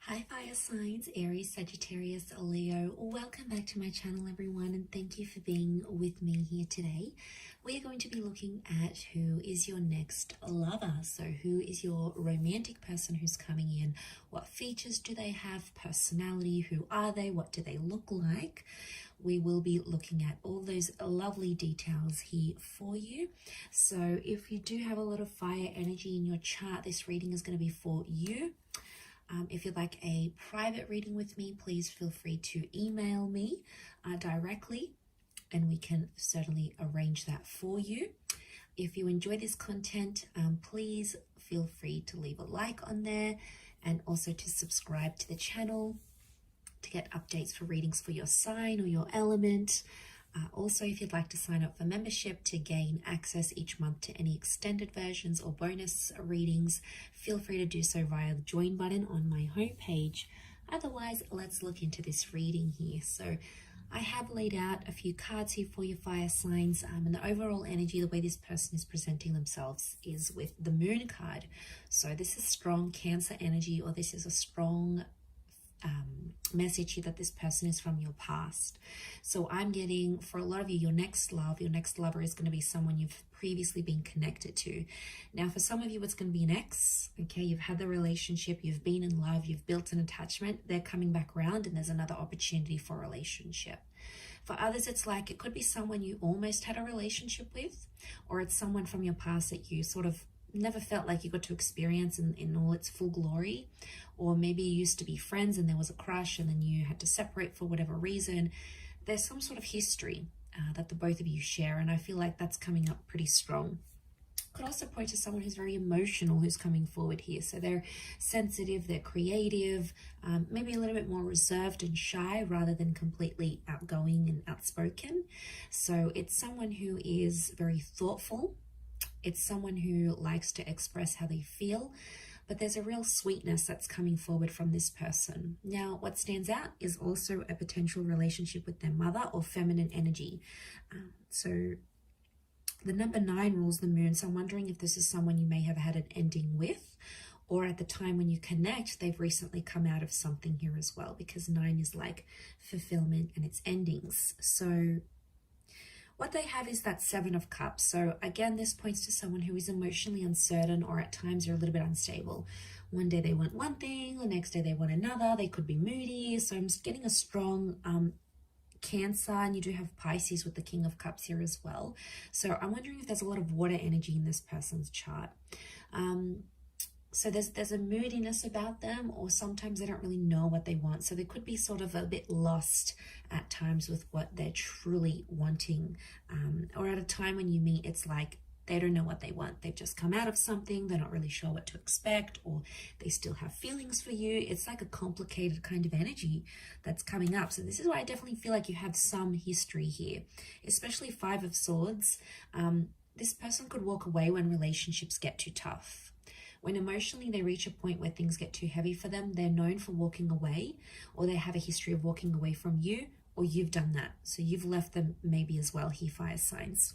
Hi fire signs, Aries, Sagittarius, Leo. Welcome back to my channel everyone, and thank you for being with me here today. We are going to be looking at who is your next lover. So who is your romantic person who's coming in? What features do they have? Personality, who are they? What do they look like? We will be looking at all those lovely details here for you. So if you do have a lot of fire energy in your chart, this reading is going to be for you. If you'd like a private reading with me, please feel free to email me directly, and we can certainly arrange that for you. If you enjoy this content, please feel free to leave a like on there and also to subscribe to the channel to get updates for readings for your sign or your element. Also, if you'd like to sign up for membership to gain access each month to any extended versions or bonus readings, feel free to do so via the join button on my homepage. Otherwise, let's look into this reading here. So I have laid out a few cards here for your fire signs, and the overall energy, the way this person is presenting themselves is with the moon card. So this is strong Cancer energy, or this is a strong message here that this person is from your past. So I'm getting, for a lot of you, your next lover is going to be someone you've previously been connected to. Now for some of you, it's going to be an ex. Okay, you've had the relationship, you've been in love, you've built an attachment, they're coming back around and there's another opportunity for a relationship. For others, it's like it could be someone you almost had a relationship with, or it's someone from your past that you sort of never felt like you got to experience in all its full glory. Or maybe you used to be friends and there was a crush and then you had to separate for whatever reason. There's some sort of history that the both of you share, and I feel like that's coming up pretty strong. Could also point to someone who's very emotional who's coming forward here. So they're sensitive, they're creative, maybe a little bit more reserved and shy rather than completely outgoing and outspoken. So it's someone who is very thoughtful. It's someone who likes to express how they feel, but there's a real sweetness that's coming forward from this person. Now, what stands out is also a potential relationship with their mother or feminine energy. So the number 9 rules the moon. So I'm wondering if this is someone you may have had an ending with, or at the time when you connect, they've recently come out of something here as well, because 9 is like fulfillment and it's endings. So what they have is that 7 of Cups. So again, this points to someone who is emotionally uncertain, or at times they're a little bit unstable. One day they want one thing, the next day they want another. They could be moody. So I'm just getting a strong Cancer, and you do have Pisces with the King of Cups here as well. So I'm wondering if there's a lot of water energy in this person's chart. So there's a moodiness about them, or sometimes they don't really know what they want. So they could be sort of a bit lost at times with what they're truly wanting. Or at a time when you meet, it's like they don't know what they want. They've just come out of something. They're not really sure what to expect, or they still have feelings for you. It's like a complicated kind of energy that's coming up. So this is why I definitely feel like you have some history here, especially 5 of Swords. This person could walk away when relationships get too tough. When emotionally they reach a point where things get too heavy for them, they're known for walking away, or they have a history of walking away from you, or you've done that. So you've left them maybe as well here, fire signs.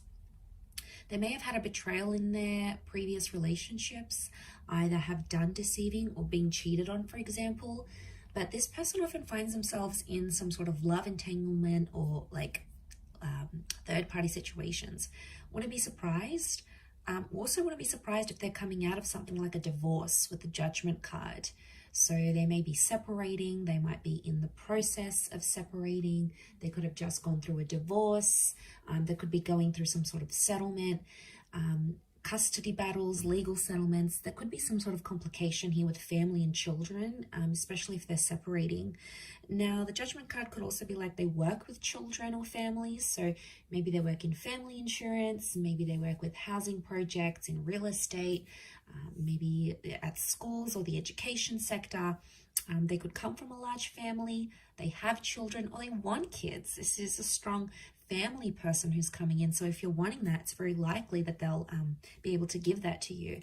They may have had a betrayal in their previous relationships, either have done deceiving or being cheated on, for example. But this person often finds themselves in some sort of love entanglement or like third-party situations. Wouldn't be surprised. Also wouldn't be surprised if they're coming out of something like a divorce with the Judgment card. So they may be separating, they might be in the process of separating, they could have just gone through a divorce, they could be going through some sort of settlement, custody battles, legal settlements. There could be some sort of complication here with family and children, especially if they're separating. Now, the Judgment card could also be like they work with children or families. So maybe they work in family insurance, maybe they work with housing projects, in real estate, maybe at schools or the education sector. They could come from a large family, they have children, or they want kids. This is a strong family person who's coming in. So if you're wanting that, it's very likely that they'll be able to give that to you.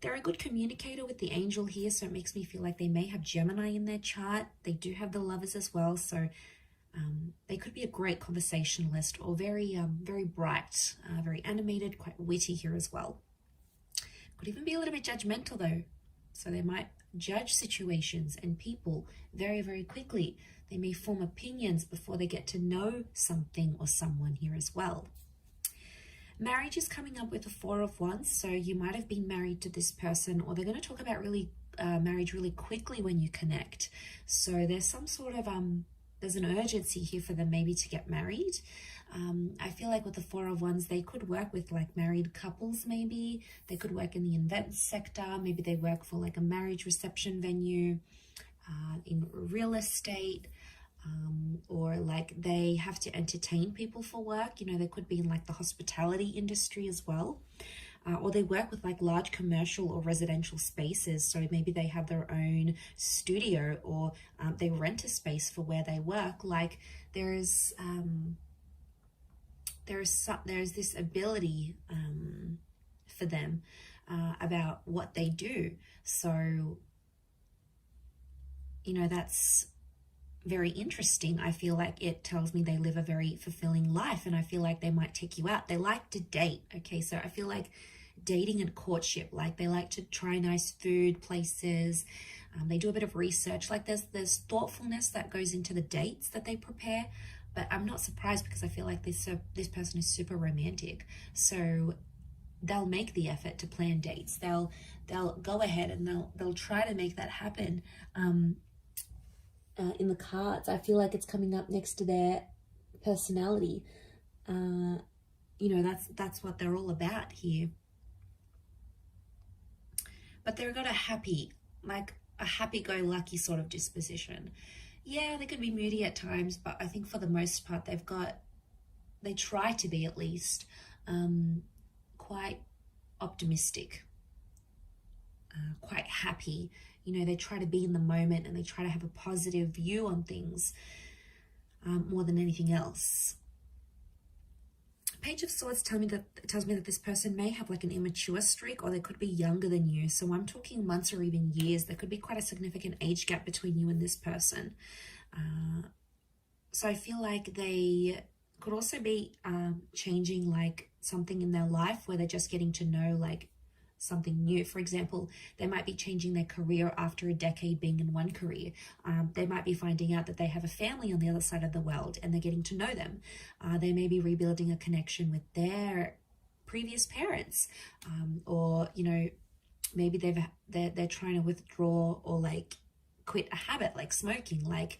They're a good communicator with the angel here, so it makes me feel like they may have Gemini in their chart. They do have the Lovers as well, so they could be a great conversationalist, or very bright, very animated, quite witty here as well. Could even be a little bit judgmental though. So they might judge situations and people very, very quickly. They may form opinions before they get to know something or someone here as well. Marriage is coming up with the Four of Wands, so you might have been married to this person, or they're going to talk about marriage really quickly when you connect. So there's some sort of there's an urgency here for them maybe to get married. I feel like with the Four of Wands, they could work with like married couples. Maybe they could work in the events sector. Maybe they work for like a marriage reception venue, in real estate. Or like they have to entertain people for work. You know, they could be in like the hospitality industry as well. Or they work with like large commercial or residential spaces. So maybe they have their own studio, or they rent a space for where they work. Like there's this ability for them about what they do. So, you know, that's very interesting. I feel like it tells me they live a very fulfilling life, and I feel like they might take you out. They like to date. Okay, so I feel like dating and courtship, like they like to try nice food places. They do a bit of research. Like there's thoughtfulness that goes into the dates that they prepare. But I'm not surprised, because I feel like this person is super romantic. So they'll make the effort to plan dates. They'll go ahead and they'll try to make that happen. In the cards, I feel like it's coming up next to their personality. You know, that's what they're all about here. But they've got a happy-go-lucky sort of disposition. Yeah, they could be moody at times, but I think for the most part, they try to be at least quite optimistic, quite happy. You know, they try to be in the moment, and they try to have a positive view on things more than anything else. Page of Swords tells me that this person may have like an immature streak, or they could be younger than you. So I'm talking months or even years. There could be quite a significant age gap between you and this person. So I feel like they could also be changing like something in their life, where they're just getting to know like something new. For example, they might be changing their career after a decade being in one career. They might be finding out that they have a family on the other side of the world, and they're getting to know them. They may be rebuilding a connection with their previous parents, or you know, maybe they're trying to withdraw or like quit a habit like smoking. Like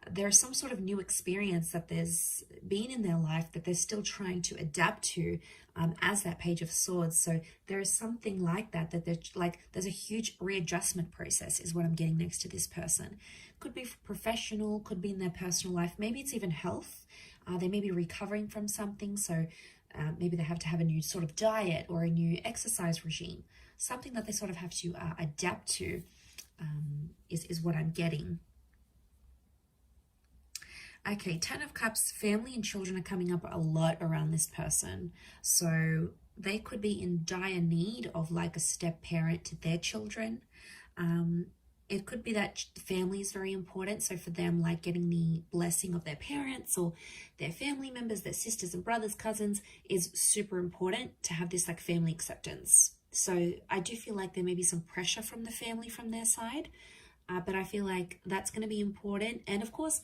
there's some sort of new experience that there's been in their life that they're still trying to adapt to, as that Page of Swords. So there is something like that there's a huge readjustment process is what I'm getting next to this person. Could be professional, could be in their personal life. Maybe it's even health. They may be recovering from something. So maybe they have to have a new sort of diet or a new exercise regime, something that they sort of have to adapt to, is what I'm getting. Okay, 10 of Cups, family and children are coming up a lot around this person. So they could be in dire need of like a step parent to their children. It could be that family is very important. So for them, like getting the blessing of their parents or their family members, their sisters and brothers, cousins, is super important to have this like family acceptance. So I do feel like there may be some pressure from the family from their side, but I feel like that's going to be important. And of course,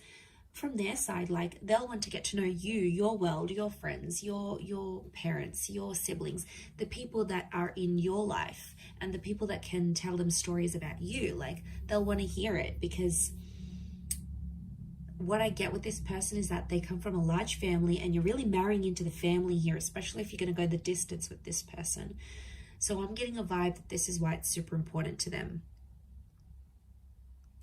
from their side, like they'll want to get to know you, your world, your friends, your parents, your siblings, the people that are in your life, and the people that can tell them stories about you. Like they'll want to hear it, because what I get with this person is that they come from a large family, and you're really marrying into the family here, especially if you're going to go the distance with this person. So I'm getting a vibe that this is why it's super important to them.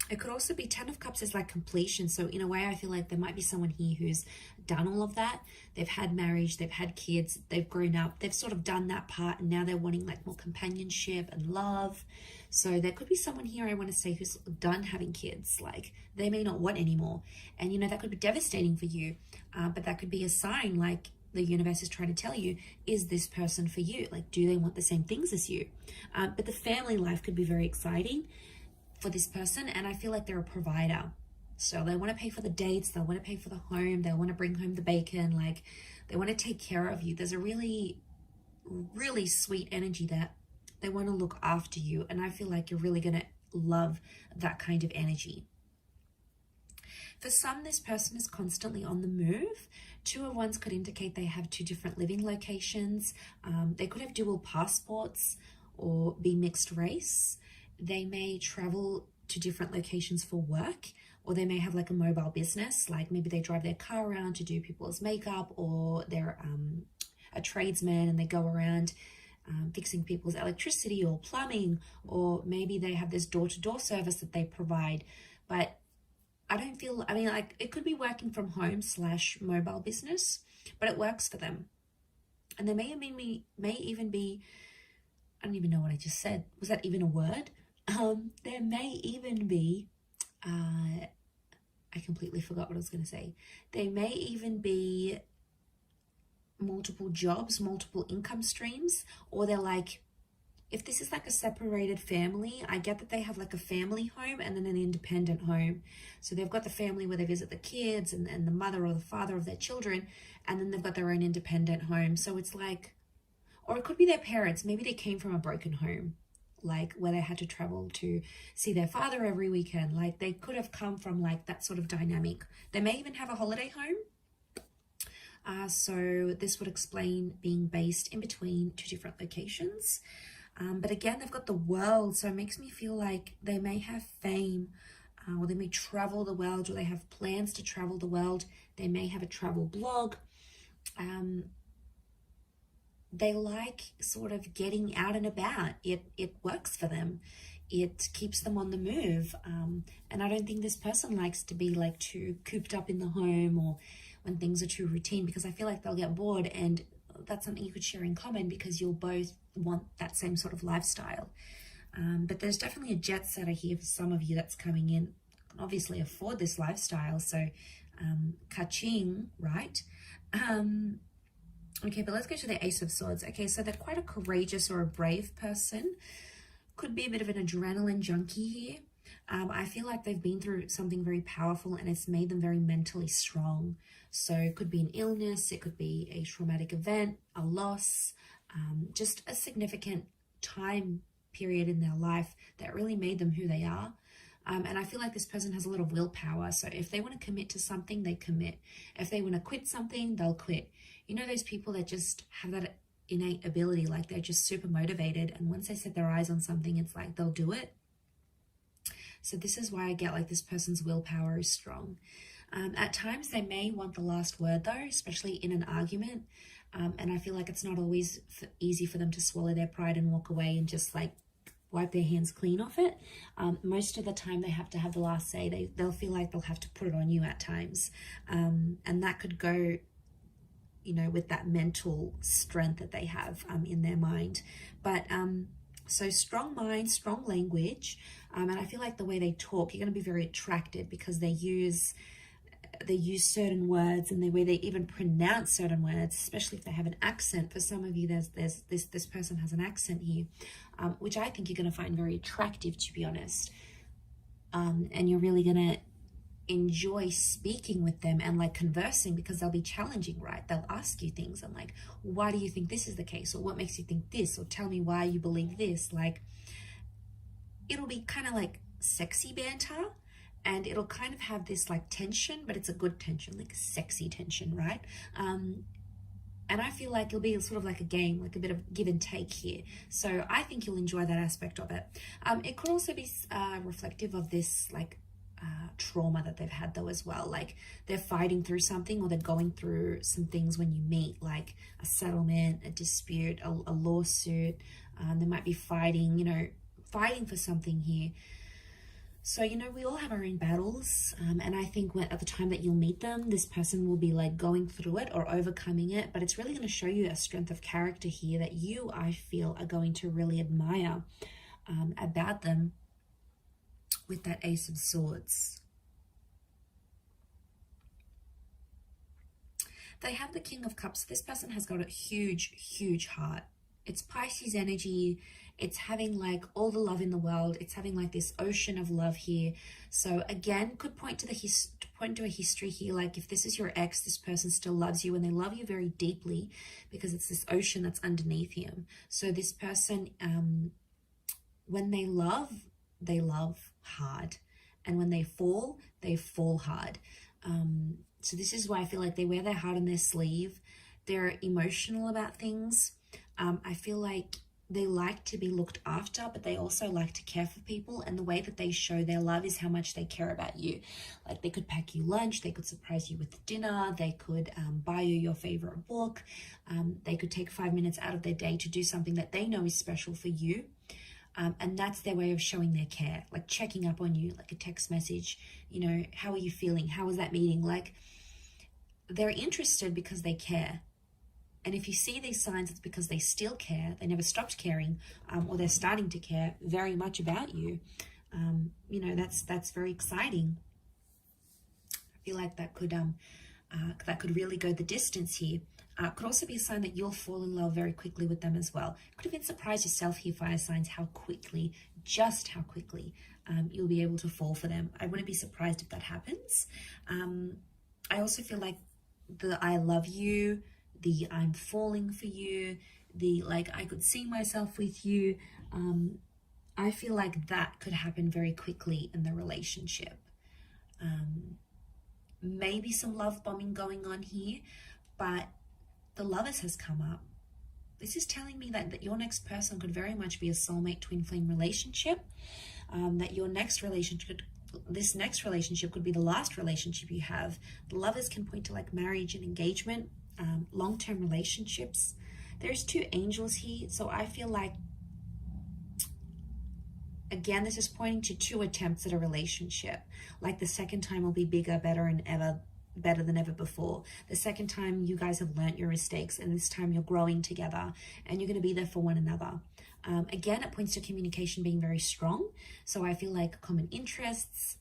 It could also be 10 of Cups is like completion. So in a way, I feel like there might be someone here who's done all of that. They've had marriage, they've had kids, they've grown up, they've sort of done that part, and now they're wanting like more companionship and love. So there could be someone here, I want to say, who's done having kids. Like they may not want anymore. And you know, that could be devastating for you, but that could be a sign, like the universe is trying to tell you, is this person for you? Like, do they want the same things as you? But the family life could be very exciting for this person, and I feel like they're a provider. So they want to pay for the dates, they want to pay for the home, they want to bring home the bacon, like they want to take care of you. There's a really, really sweet energy that they want to look after you, and I feel like you're really going to love that kind of energy. For some, this person is constantly on the move. 2 of Wands could indicate they have 2 different living locations. They could have dual passports or be mixed race. They may travel to different locations for work, or they may have like a mobile business, like maybe they drive their car around to do people's makeup, or they're a tradesman and they go around fixing people's electricity or plumbing, or maybe they have this door-to-door service that they provide. But I don't feel, I mean, like it could be working from home / mobile business, but it works for them. And there may even be, I don't even know what I just said. Was that even a word? There may even be, I completely forgot what I was going to say. There may even be multiple jobs, multiple income streams, or they're like, if this is like a separated family, I get that they have like a family home and then an independent home. So they've got the family where they visit the kids and the mother or the father of their children, and then they've got their own independent home. So it's like, or it could be their parents. Maybe they came from a broken home, like where they had to travel to see their father every weekend. Like they could have come from like that sort of dynamic. They may even have a holiday home. So this would explain being based in between 2 different locations. But again, they've got the world, so it makes me feel like they may have fame, or they may travel the world, or they have plans to travel the world. They may have a travel blog. They like sort of getting out and about. It works for them. It keeps them on the move. And I don't think this person likes to be like too cooped up in the home, or when things are too routine, because I feel like they'll get bored, and that's something you could share in common because you'll both want that same sort of lifestyle. But there's definitely a jet setter here for some of you that's coming in. Can obviously afford this lifestyle, so ka-ching, right? Okay, but let's go to the Ace of Swords. Okay, so they're quite a courageous or a brave person. Could be a bit of an adrenaline junkie here. I feel like they've been through something very powerful and it's made them very mentally strong. So it could be an illness, it could be a traumatic event, a loss, just a significant time period in their life that really made them who they are. And I feel like this person has a lot of willpower. So if they want to commit to something, they commit. If they want to quit something, they'll quit. You know, those people that just have that innate ability, like they're just super motivated. And once they set their eyes on something, it's like they'll do it. So this is why I get like this person's willpower is strong. At times they may want the last word though, especially in an argument. And I feel like it's not always easy for them to swallow their pride and walk away and just like wipe their hands clean off it. Most of the time they have to have the last say. They'll feel like they'll have to put it on you at times. And that could go, you know, with that mental strength that they have in their mind. But so strong mind, strong language. And I feel like the way they talk, you're going to be very attracted because they use certain words, and the way they even pronounce certain words, especially if they have an accent. For some of you, this person has an accent here, which I think you're going to find very attractive, to be honest. And you're really going to enjoy speaking with them and like conversing, because they'll be challenging, right? They'll ask you things and like, why do you think this is the case? Or what makes you think this? Or tell me why you believe this. Like, it'll be kind of like sexy banter. And it'll kind of have this like tension, but it's a good tension, like a sexy tension, right? And I feel like it'll be sort of like a game, like a bit of give and take here. So I think you'll enjoy that aspect of it. It could also be reflective of this like trauma that they've had though as well. Like they're fighting through something, or they're going through some things when you meet, like a settlement, a dispute, a lawsuit. They might be fighting, you know, fighting for something here. So, you know, we all have our own battles, and I think at the time that you'll meet them, this person will be like going through it or overcoming it, but it's really going to show you a strength of character here that you, I feel, are going to really admire about them with that Ace of Swords. They have the King of Cups. This person has got a huge, huge heart. It's Pisces energy. It's having like all the love in the world. It's having like this ocean of love here. So again, could point to a history here. Like if this is your ex, this person still loves you, and they love you very deeply because it's this ocean that's underneath him. So this person, when they love, they love hard. And when they fall hard. So this is why I feel like they wear their heart on their sleeve. They're emotional about things. I feel like they like to be looked after, but they also like to care for people. And the way that they show their love is how much they care about you. Like they could pack you lunch, they could surprise you with dinner, they could buy you your favorite book. They could take 5 minutes out of their day to do something that they know is special for you. And that's their way of showing their care, like checking up on you, like a text message, you know, how are you feeling? How was that meeting? Like they're interested because they care. And if you see these signs, it's because they still care. They never stopped caring, or they're starting to care very much about you. You know, that's very exciting. I feel like that could really go the distance here. Could also be a sign that you'll fall in love very quickly with them as well. Could even surprise yourself here, fire signs, just how quickly you'll be able to fall for them. I wouldn't be surprised if that happens. I also feel like the I love you, the I'm falling for you, the like I could see myself with you. I feel like that could happen very quickly in the relationship. Maybe some love bombing going on here, but the Lovers has come up. This is telling me that your next person could very much be a soulmate twin flame relationship, that this next relationship could be the last relationship you have. The Lovers can point to like marriage and engagement, long-term relationships. There's 2 angels here, so I feel like, again, this is pointing to 2 attempts at a relationship. Like the second time will be bigger, better than ever before. The second time you guys have learnt your mistakes, and this time you're growing together and you're going to be there for one another. Again, it points to communication being very strong. So I feel like common interests.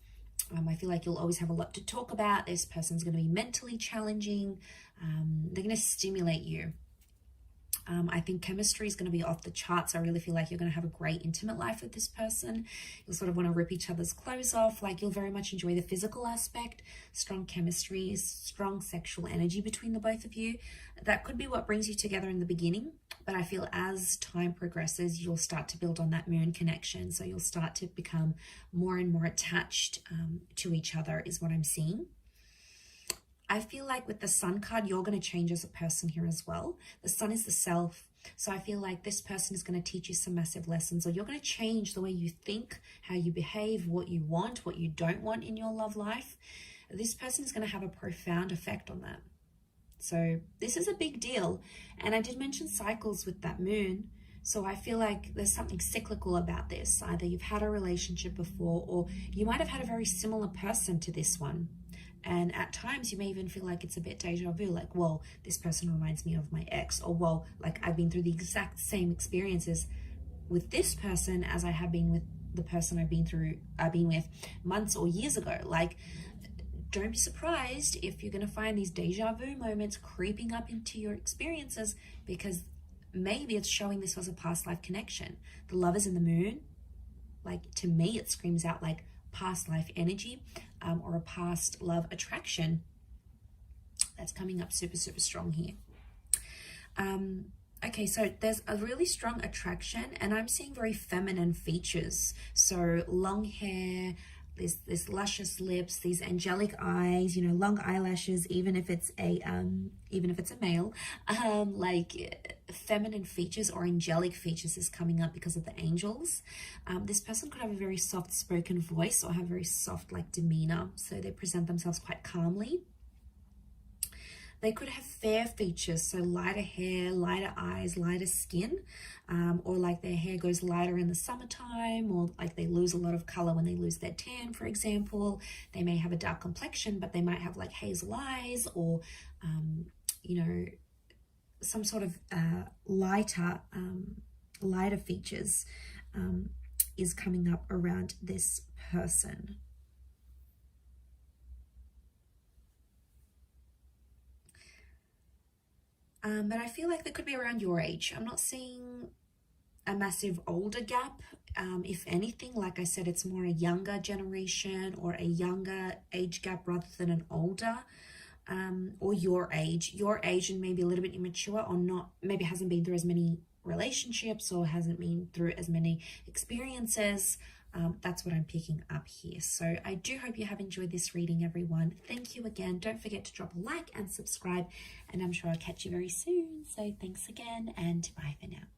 I feel like you'll always have a lot to talk about. This person's going to be mentally challenging. They're going to stimulate you. I think chemistry is going to be off the charts. I really feel like you're going to have a great intimate life with this person. You'll sort of want to rip each other's clothes off. Like you'll very much enjoy the physical aspect, strong chemistry, strong sexual energy between the both of you. That could be what brings you together in the beginning. But I feel as time progresses, you'll start to build on that moon connection. So you'll start to become more and more attached to each other is what I'm seeing. I feel like with the Sun card, you're going to change as a person here as well. The Sun is the self. So I feel like this person is going to teach you some massive lessons, or you're going to change the way you think, how you behave, what you want, what you don't want in your love life. This person is going to have a profound effect on that. So this is a big deal. And I did mention cycles with that moon. So I feel like there's something cyclical about this. Either you've had a relationship before, or you might have had a very similar person to this one. And at times you may even feel like it's a bit deja vu, like, well, this person reminds me of my ex, or well, like I've been through the exact same experiences with this person as I have been with the person I've been with months or years ago. Like, don't be surprised if you're going to find these deja vu moments creeping up into your experiences, because maybe it's showing this was a past life connection. The Lovers in the moon, like to me, it screams out like past life energy, or a past love attraction that's coming up super, super strong here. Okay, so there's a really strong attraction, and I'm seeing very feminine features. So long hair, this luscious lips, these angelic eyes, you know, long eyelashes, even if it's a male, like feminine features or angelic features is coming up because of the angels. This person could have a very soft spoken voice or have very soft like demeanor, so they present themselves quite calmly. They could have fair features, so lighter hair, lighter eyes, lighter skin, or like their hair goes lighter in the summertime, or like they lose a lot of color when they lose their tan, for example. They may have a dark complexion, but they might have like hazel eyes, or, you know, some sort of lighter features is coming up around this person. But I feel like they could be around your age. I'm not seeing a massive older gap. If anything, like I said, it's more a younger generation or a younger age gap rather than an older, or your age and maybe a little bit immature, or not, maybe hasn't been through as many relationships or hasn't been through as many experiences. That's what I'm picking up here. So I do hope you have enjoyed this reading, everyone. Thank you again. Don't forget to drop a like and subscribe, and I'm sure I'll catch you very soon. So thanks again, and bye for now.